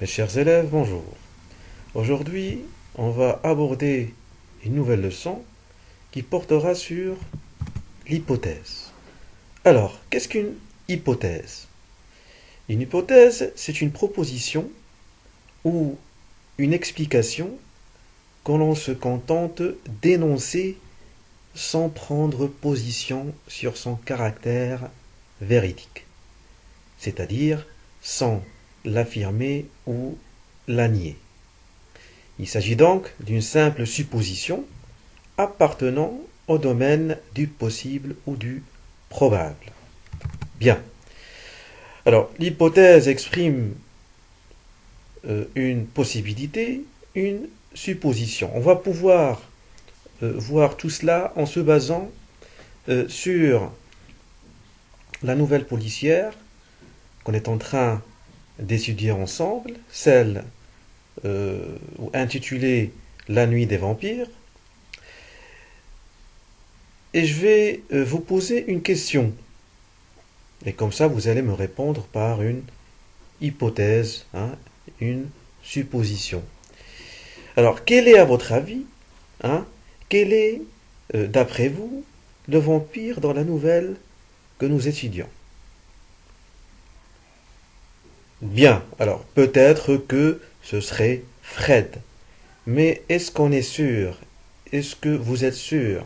Mes chers élèves, bonjour. Aujourd'hui, on va aborder une nouvelle leçon qui portera sur l'hypothèse. Alors, qu'est-ce qu'une hypothèse? Une hypothèse, c'est une proposition ou une explication qu'on l'on se contente d'énoncer sans prendre position sur son caractère véridique, c'est-à-dire sans l'affirmer ou la nier. Il s'agit donc d'une simple supposition appartenant au domaine du possible ou du probable. Bien. Alors, l'hypothèse exprime une possibilité, une supposition. On va pouvoir voir tout cela en se basant sur la nouvelle policière qu'on est en train d'étudier ensemble, celle intitulée La nuit des vampires. Et je vais vous poser une question. Et comme ça, vous allez me répondre par une hypothèse, une supposition. Alors, quel est à votre avis, quel est, d'après vous, le vampire dans la nouvelle que nous étudions? Bien, alors peut-être que ce serait Fred. Mais est-ce qu'on est sûr? Est-ce que vous êtes sûr?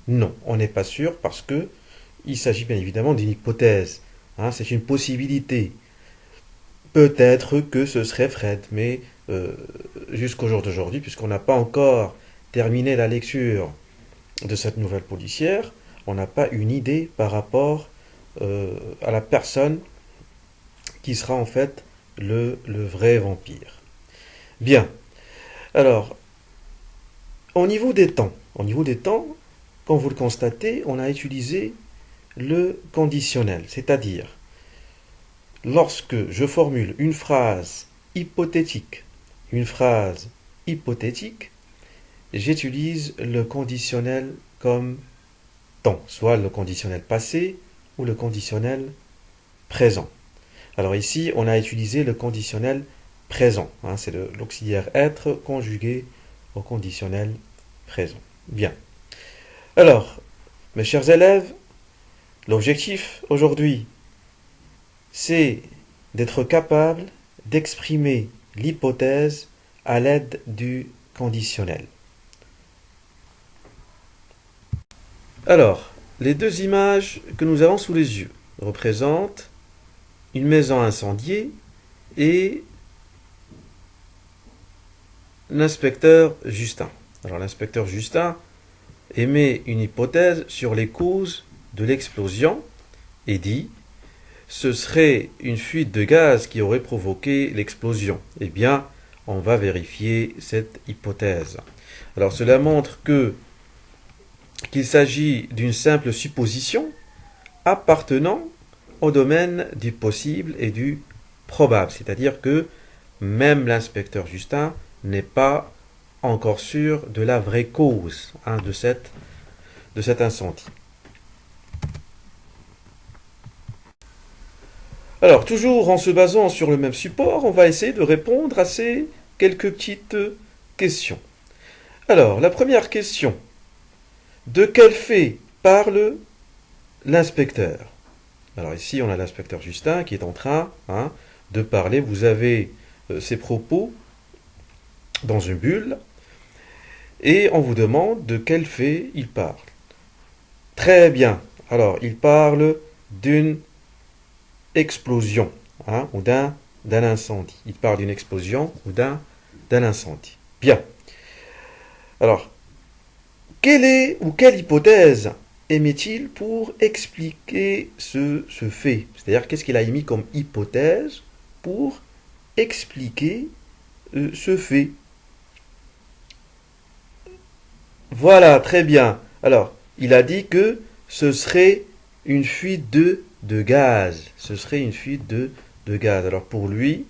Non, on n'est pas sûr parce que il s'agit bien évidemment d'une hypothèse. C'est une possibilité. Peut-être que ce serait Fred, mais jusqu'au jour d'aujourd'hui, puisqu'on n'a pas encore terminé la lecture de cette nouvelle policière, on n'a pas une idée par rapport à la personne qui sera en fait le vrai vampire. Bien, alors, au niveau des temps, comme vous le constatez, on a utilisé le conditionnel, c'est-à-dire lorsque je formule une phrase hypothétique, j'utilise le conditionnel comme temps, soit le conditionnel passé ou le conditionnel présent. Alors ici, on a utilisé le conditionnel présent, c'est l'auxiliaire être conjugué au conditionnel présent. Bien. Alors, mes chers élèves, l'objectif aujourd'hui, c'est d'être capable d'exprimer l'hypothèse à l'aide du conditionnel. Alors, les deux images que nous avons sous les yeux représentent une maison incendiée et l'inspecteur Justin. Alors, l'inspecteur Justin émet une hypothèse sur les causes de l'explosion et dit ce serait une fuite de gaz qui aurait provoqué l'explosion. Eh bien, on va vérifier cette hypothèse. Alors, cela montre qu'il s'agit d'une simple supposition appartenant au domaine du possible et du probable. C'est-à-dire que même l'inspecteur Justin n'est pas encore sûr de la vraie cause de cet incendie. Alors, toujours en se basant sur le même support, on va essayer de répondre à ces quelques petites questions. Alors, la première question. De quel fait parle l'inspecteur? Alors ici, on a l'inspecteur Justin qui est en train de parler. Vous avez ses propos dans une bulle et on vous demande de quel fait il parle. Très bien. Alors, il parle d'une explosion ou d'un incendie. Il parle d'une explosion ou d'un incendie. Bien. Alors, quelle hypothèse émet-il pour expliquer ce fait? C'est-à-dire, qu'est-ce qu'il a émis comme hypothèse pour expliquer ce fait? Voilà, très bien. Alors, il a dit que ce serait une fuite de gaz. Ce serait une fuite de gaz. Alors, pour lui,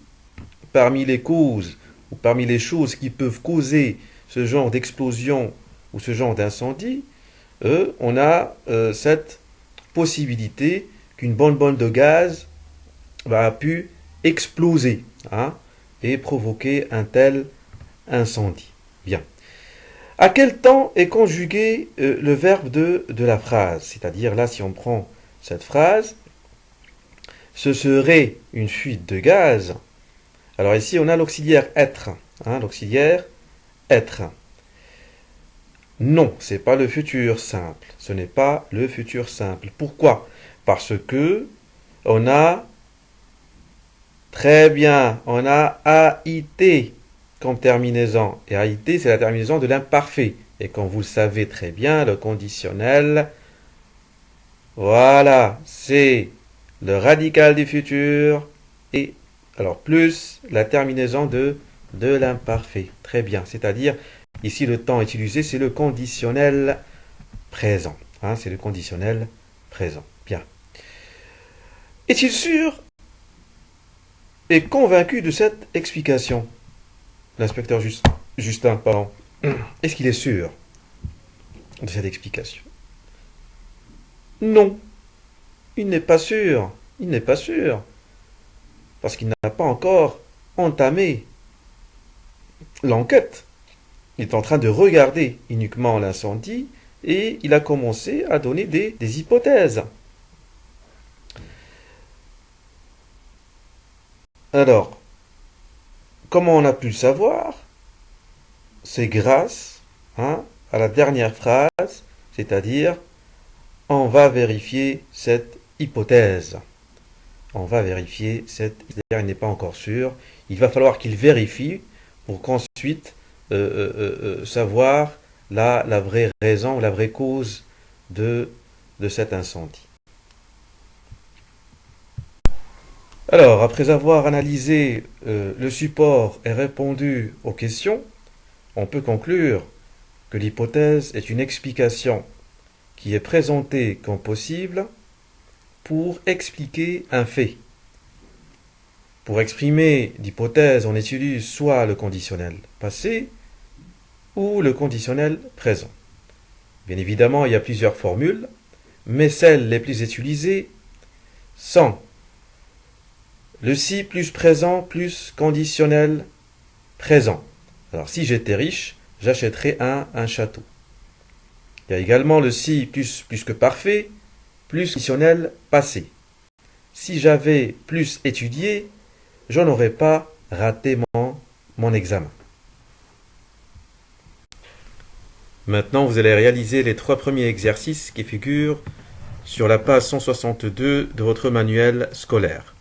parmi les causes ou parmi les choses qui peuvent causer ce genre d'explosion ou ce genre d'incendie, on a cette possibilité qu'une bonne de gaz a pu exploser et provoqué un tel incendie. Bien. À quel temps est conjugué le verbe de la phrase? C'est-à-dire là, si on prend cette phrase, ce serait une fuite de gaz. Alors ici, on a l'auxiliaire être. L'auxiliaire être. Non, c'est pas le futur simple. Ce n'est pas le futur simple. Pourquoi? Parce que on a très bien, on a AIT comme terminaison. Et AIT, c'est la terminaison de l'imparfait. Et comme vous le savez très bien, le conditionnel, voilà, c'est le radical du futur et alors plus la terminaison de l'imparfait. Très bien, c'est-à-dire ici le temps utilisé, c'est le conditionnel présent. C'est le conditionnel présent. Bien. Est-il sûr et convaincu de cette explication? L'inspecteur Justin, pardon. Est-ce qu'il est sûr de cette explication? Non, il n'est pas sûr. Il n'est pas sûr. Parce qu'il n'a pas encore entamé l'enquête. Il est en train de regarder uniquement l'incendie et il a commencé à donner des hypothèses. Alors, comment on a pu le savoir? C'est grâce à la dernière phrase, c'est-à-dire on va vérifier cette hypothèse. On va vérifier cette hypothèse. Il n'est pas encore sûr. Il va falloir qu'il vérifie pour qu'ensuite savoir la vraie raison, la vraie cause de cet incendie. Alors, après avoir analysé le support et répondu aux questions, on peut conclure que l'hypothèse est une explication qui est présentée comme possible pour expliquer un fait. Pour exprimer l'hypothèse, on utilise soit le conditionnel passé ou le conditionnel présent. Bien évidemment, il y a plusieurs formules, mais celles les plus utilisées sont le si plus présent plus conditionnel présent. Alors si j'étais riche, j'achèterais un château. Il y a également le si plus que parfait plus conditionnel passé. Si j'avais plus étudié, je n'aurais pas raté mon examen. Maintenant, vous allez réaliser les 3 premiers exercices qui figurent sur la page 162 de votre manuel scolaire.